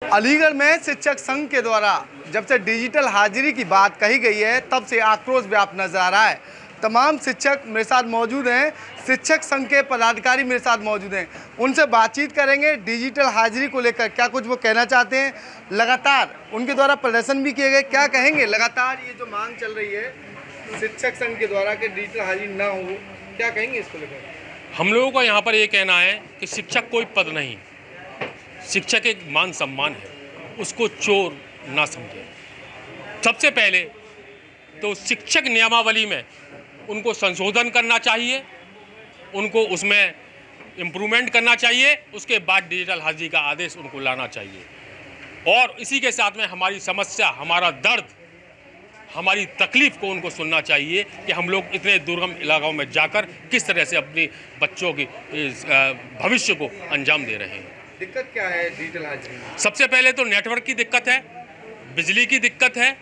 अलीगढ़ में शिक्षक संघ के द्वारा जब से डिजिटल हाजिरी की बात कही गई है तब से आक्रोश व्याप्त नजर आ रहा है। तमाम शिक्षक मेरे साथ मौजूद हैं, शिक्षक संघ के पदाधिकारी मेरे साथ मौजूद हैं, उनसे बातचीत करेंगे डिजिटल हाजिरी को लेकर क्या कुछ वो कहना चाहते हैं। लगातार उनके द्वारा प्रदर्शन भी किए गए, क्या कहेंगे लगातार ये जो मांग चल रही है शिक्षक संघ के द्वारा कि डिजिटल हाजिरी ना हो, क्या कहेंगे इसको लेकर? हम लोगों का यहाँ पर ये कहना है कि शिक्षक कोई पद नहीं, शिक्षक एक मान सम्मान है, उसको चोर ना समझे। सबसे पहले तो शिक्षक नियमावली में उनको संशोधन करना चाहिए, उनको उसमें इम्प्रूवमेंट करना चाहिए, उसके बाद डिजिटल हाजिरी का आदेश उनको लाना चाहिए। और इसी के साथ में हमारी समस्या, हमारा दर्द, हमारी तकलीफ़ को उनको सुनना चाहिए कि हम लोग इतने दुर्गम इलाकों में जाकर किस तरह से अपने बच्चों के भविष्य को अंजाम दे रहे हैं। दिक्कत क्या है डिजिटल हाजिरी में? सबसे पहले तो नेटवर्क की दिक्कत है, बिजली की दिक्कत है,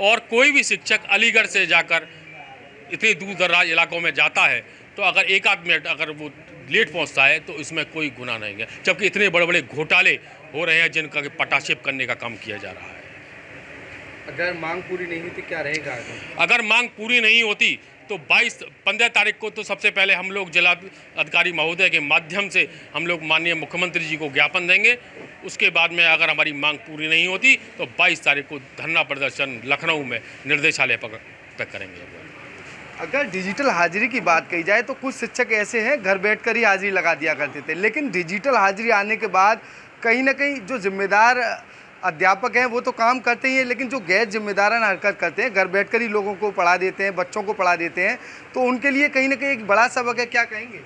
और कोई भी शिक्षक अलीगढ़ से जाकर इतने दूर दराज इलाकों में जाता है तो अगर एक आध मिनट अगर वो लेट पहुंचता है तो इसमें कोई गुनाह नहीं है, जबकि इतने बड़े बड़े घोटाले हो रहे हैं जिनका पटाक्षेप करने का काम किया जा रहा है। अगर मांग पूरी नहीं होती क्या रहेगा? अगर मांग पूरी नहीं होती तो 15 तारीख को तो सबसे पहले हम लोग जिला अधिकारी महोदय के माध्यम से हम लोग माननीय मुख्यमंत्री जी को ज्ञापन देंगे। उसके बाद में अगर हमारी मांग पूरी नहीं होती तो 22 तारीख को धरना प्रदर्शन लखनऊ में निर्देशालय पर करेंगे। अगर डिजिटल हाजिरी की बात कही जाए तो कुछ शिक्षक ऐसे हैं घर बैठकर ही हाजिरी लगा दिया करते थे, लेकिन डिजिटल हाजिरी आने के बाद कहीं ना कहीं जो जिम्मेदार अध्यापक हैं वो तो काम करते ही हैं, लेकिन जो गैर जिम्मेदाराना हरकत करते हैं, घर बैठकर ही लोगों को पढ़ा देते हैं, बच्चों को पढ़ा देते हैं, तो उनके लिए कहीं ना कहीं एक बड़ा सबक है। क्या कहेंगे?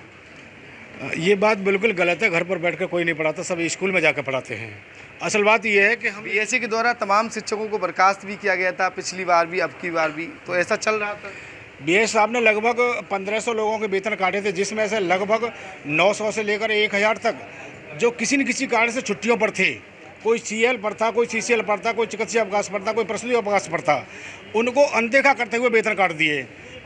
ये बात बिल्कुल गलत है। घर पर बैठकर कोई नहीं पढ़ाता, सब स्कूल में जाकर पढ़ाते हैं। असल बात ये है कि हम बीएससी के द्वारा तमाम शिक्षकों को बर्खास्त भी किया गया था, पिछली बार भी, अब की बार भी, तो ऐसा चल रहा था। बीएस साहब ने लगभग 1500 लोगों के वेतन काटे थे, जिसमें से लगभग 900 से लेकर 1000 तक जो किसी न किसी कारण से छुट्टियों पर थे। कोई सीएल पर था, कोई सीसीएल पर था, कोई चिकित्सीय अवकाश पर था, कोई प्रसूति अवकाश पर था। उनको अनदेखा करते हुए वेतन काट दिए,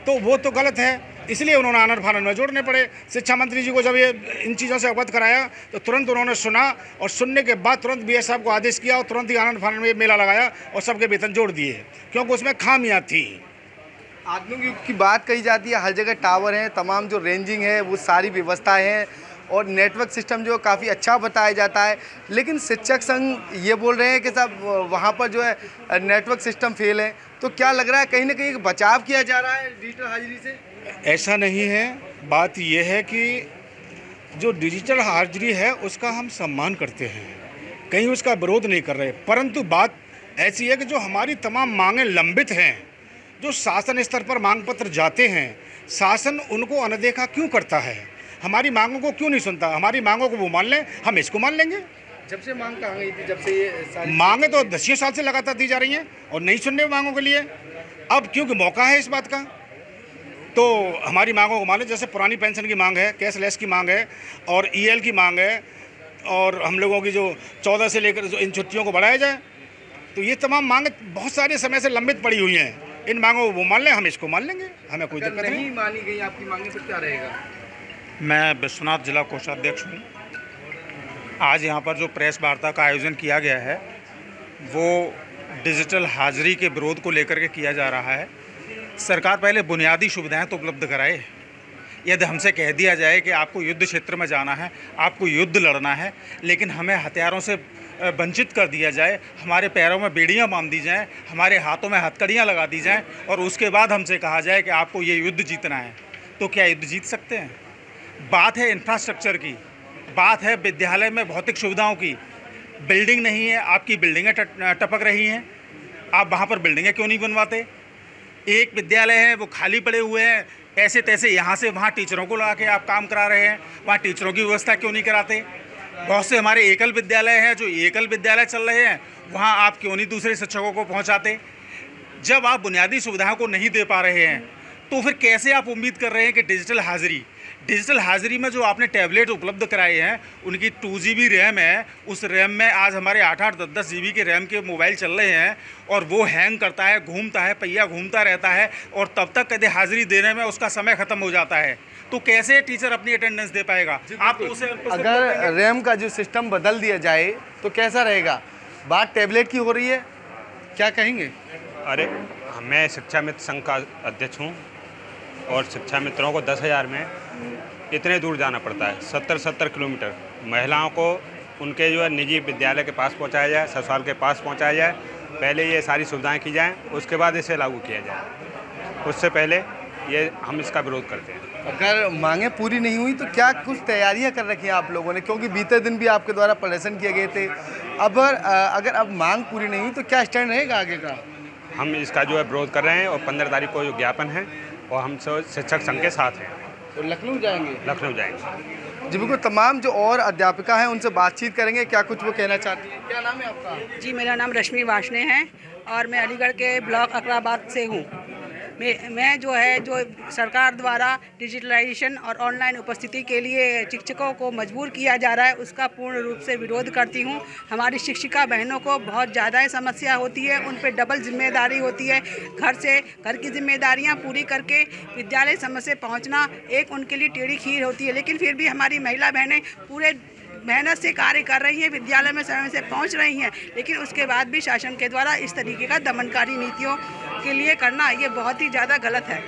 तो वो तो गलत है। इसलिए उन्होंने आनन फानन में जोड़ने पड़े। शिक्षा मंत्री जी को जब ये इन चीज़ों से अवगत कराया तो तुरंत उन्होंने सुना, और सुनने के बाद तुरंत बीएस साहब को आदेश किया और तुरंत ही आनन फानन में मेला लगाया और सबके वेतन जोड़ दिए, क्योंकि उसमें खामियाँ थी। आधुनिक युग की बात कही जाती है, हर जगह टावर हैं, तमाम जो रेंजिंग है वो सारी व्यवस्थाएं हैं और नेटवर्क सिस्टम जो काफ़ी अच्छा बताया जाता है, लेकिन शिक्षक संघ ये बोल रहे हैं कि साहब वहाँ पर जो है नेटवर्क सिस्टम फेल है। तो क्या लग रहा है कहीं ना कहीं बचाव किया जा रहा है डिजिटल हाजिरी से? ऐसा नहीं है। बात यह है कि जो डिजिटल हाजिरी है उसका हम सम्मान करते हैं, कहीं उसका विरोध नहीं कर रहे, परंतु बात ऐसी है कि जो हमारी तमाम मांगें लंबित हैं, जो शासन स्तर पर मांग पत्र जाते हैं, शासन उनको अनदेखा क्यों करता है? हमारी मांगों को क्यों नहीं सुनता? हमारी मांगों को वो मान लें, हम इसको मान लेंगे। जब से मांग कहाँ गई थी, जब से ये मांगें तो 10 साल से लगातार दी जा रही हैं और नहीं सुनने मांगों के लिए। अब क्योंकि मौका है इस बात का, तो हमारी मांगों को मान लें। जैसे पुरानी पेंशन की मांग है, कैशलेस की मांग है, और ईएल की मांग है, और हम लोगों की जो 14 से लेकर जो इन छुट्टियों को बढ़ाया जाए, तो ये तमाम मांगें बहुत सारे समय से लंबित पड़ी हुई हैं। इन मांगों को वो मान लें, हम इसको मान लेंगे, हमें कोई दिक्कत नहीं। मानी गई आपकी मांगें तो क्या रहेगा? मैं विश्वनाथ जिला कोषाध्यक्ष हूँ। आज यहाँ पर जो प्रेस वार्ता का आयोजन किया गया है वो डिजिटल हाजिरी के विरोध को लेकर के किया जा रहा है। सरकार पहले बुनियादी सुविधाएं तो उपलब्ध कराए। यदि हमसे कह दिया जाए कि आपको युद्ध क्षेत्र में जाना है, आपको युद्ध लड़ना है, लेकिन हमें हथियारों से वंचित कर दिया जाए, हमारे पैरों में बेड़ियां बांध दी जाएं, हमारे हाथों में हथकड़ियां लगा दी जाएं, और उसके बाद हमसे कहा जाए कि आपको ये युद्ध जीतना है, तो क्या युद्ध जीत सकते हैं? बात है इंफ्रास्ट्रक्चर की, बात है विद्यालय में भौतिक सुविधाओं की। बिल्डिंग नहीं है, आपकी बिल्डिंगें टपक रही हैं, आप वहाँ पर बिल्डिंगें क्यों नहीं बनवाते? एक विद्यालय है वो खाली पड़े हुए हैं, ऐसे तैसे यहाँ से वहाँ टीचरों को ला के आप काम करा रहे हैं, वहाँ टीचरों की व्यवस्था क्यों नहीं कराते? बहुत से हमारे एकल विद्यालय हैं, जो एकल विद्यालय चल रहे हैं, वहाँ आप क्यों नहीं दूसरे शिक्षकों को पहुँचाते? जब आप बुनियादी सुविधाओं को नहीं दे पा रहे हैं तो फिर कैसे आप उम्मीद कर रहे हैं कि डिजिटल हाजिरी में जो आपने टैबलेट उपलब्ध कराए हैं, उनकी 2 GB रैम है, उस रैम में आज हमारे 8-8, 10-10 GB के रैम के मोबाइल चल रहे हैं, और वो हैंग करता है, घूमता है, पहिया घूमता रहता है, और तब तक कभी हाजिरी देने में उसका समय ख़त्म हो जाता है। तो कैसे टीचर अपनी अटेंडेंस दे पाएगा? आप तो उसे अगर रैम का जो सिस्टम बदल दिया जाए तो कैसा रहेगा? बात टैबलेट की हो रही है, क्या कहेंगे? अरे मैं शिक्षा मित्र संघ का अध्यक्ष हूँ और शिक्षा मित्रों को 10,000 में इतने दूर जाना पड़ता है, 70 किलोमीटर। महिलाओं को उनके जो है निजी विद्यालय के पास पहुँचाया जाए, ससुराल के पास पहुँचाया जाए, पहले ये सारी सुविधाएं की जाएं, उसके बाद इसे लागू किया जाए। उससे पहले ये हम इसका विरोध करते हैं। अगर मांगें पूरी नहीं हुई तो क्या कुछ तैयारियां कर रखी हैं आप लोगों ने, क्योंकि बीते दिन भी आपके द्वारा प्रदर्शन किए गए थे। अगर अब मांग पूरी नहीं हुई तो क्या स्टैंड रहेगा आगे का? हम इसका जो है विरोध कर रहे हैं और 15 तारीख को जो ज्ञापन है और हम शिक्षक संघ के साथ हैं। तो लखनऊ जाएंगे? लखनऊ जाएंगे जी बिल्कुल। तमाम जो और अध्यापिका हैं उनसे बातचीत करेंगे, क्या कुछ वो कहना चाहती हैं। क्या नाम है आपका? जी, मेरा नाम रश्मि वाशने है और मैं अलीगढ़ के ब्लॉक अकराबाद से हूँ। मैं जो सरकार द्वारा डिजिटलाइजेशन और ऑनलाइन उपस्थिति के लिए शिक्षकों को मजबूर किया जा रहा है, उसका पूर्ण रूप से विरोध करती हूँ। हमारी शिक्षिका बहनों को बहुत ज़्यादा समस्या होती है, उन पर डबल जिम्मेदारी होती है। घर की जिम्मेदारियाँ पूरी करके विद्यालय समय से पहुँचना एक उनके लिए टेढ़ी खीर होती है, लेकिन फिर भी हमारी महिला बहनें पूरे मेहनत से कार्य कर रही हैं, विद्यालय में समय से पहुंच रही हैं, लेकिन उसके बाद भी शासन के द्वारा इस तरीके का दमनकारी नीतियों के लिए करना ये बहुत ही ज़्यादा गलत है।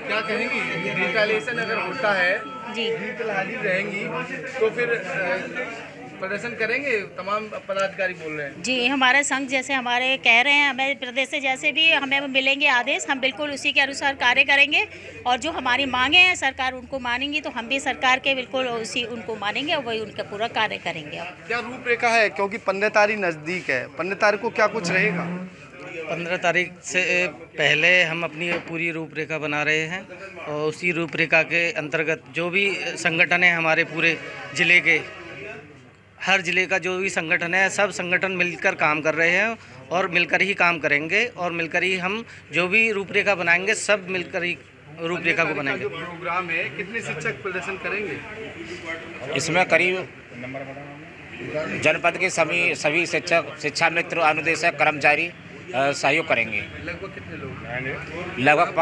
क्या कहेंगी? डिजिटलाइजेशन अगर होता है, जी, डिजिटल हाजिर रहेंगी तो फिर प्रदर्शन करेंगे? तमाम पदाधिकारी बोल रहे हैं। जी, हमारा संघ जैसे हमारे कह रहे हैं, हमें प्रदेश से जैसे भी हमें मिलेंगे आदेश, हम बिल्कुल उसी के अनुसार कार्य करेंगे और जो हमारी मांगे हैं सरकार उनको मानेंगी तो हम भी सरकार के बिल्कुल उसी उनको मानेंगे और वही उनका पूरा कार्य करेंगे। क्या रूपरेखा है, क्योंकि 15 तारीख नज़दीक है, 15 तारीख को क्या कुछ रहेगा? 15 तारीख से पहले हम अपनी पूरी रूपरेखा बना रहे हैं और उसी रूपरेखा के अंतर्गत जो भी संगठन है हमारे पूरे ज़िले के, हर ज़िले का जो भी संगठन है, सब संगठन मिलकर काम कर रहे हैं और मिलकर ही काम करेंगे और मिलकर ही हम जो भी रूपरेखा बनाएंगे सब मिलकर ही रूपरेखा को बनाएंगे। जो प्रोग्राम है, कितने शिक्षक प्रदर्शन करेंगे? इसमें करीब जनपद के सभी शिक्षक, शिक्षा मित्र, अनुदेशक, कर्मचारी सहयोग करेंगे। लगभग कितने लोग? लगभग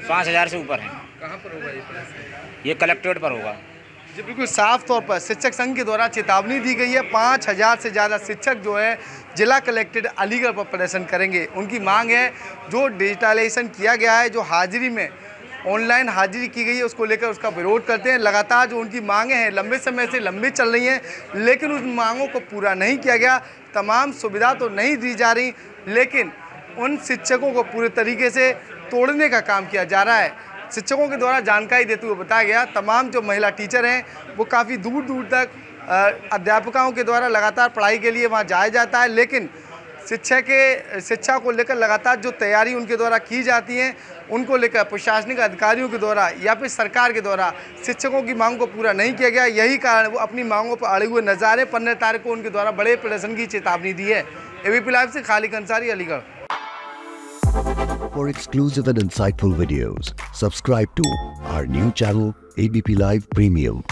5,000 से ऊपर हैं। कहाँ पर होगा ये प्रदर्शन? ये कलेक्ट्रेट पर होगा। जी बिल्कुल, साफ तौर पर शिक्षक संघ के द्वारा चेतावनी दी गई है। 5,000 से ज़्यादा शिक्षक जो है जिला कलेक्ट्रेट अलीगढ़ पर प्रदर्शन करेंगे। उनकी मांग है जो डिजिटलाइजेशन किया गया है, जो हाजिरी में ऑनलाइन हाजिरी की गई है, उसको लेकर उसका विरोध करते हैं। लगातार जो उनकी मांगें हैं लंबे समय से लंबी चल रही हैं, लेकिन उन मांगों को पूरा नहीं किया गया। तमाम सुविधा तो नहीं दी जा रही, लेकिन उन शिक्षकों को पूरे तरीके से तोड़ने का काम किया जा रहा है। शिक्षकों के द्वारा जानकारी देते हुए बताया गया, तमाम जो महिला टीचर हैं वो काफ़ी दूर दूर तक अध्यापकों के द्वारा लगातार पढ़ाई के लिए वहाँ जाया जाता है, लेकिन शिक्षा को लेकर लगातार जो तैयारी उनके द्वारा की जाती है, उनको लेकर प्रशासनिक अधिकारियों के द्वारा या फिर सरकार के द्वारा शिक्षकों की मांग को पूरा नहीं किया गया। यही कारण वो अपनी मांगों पर अड़े हुए नजर आ रहे। 15 तारीख को उनके द्वारा बड़े प्रदर्शन की चेतावनी दी है। एबीपी लाइव से Khalid Ansari, Aligarh. For exclusive and insightful videos, subscribe to our new channel ABP Live Premium.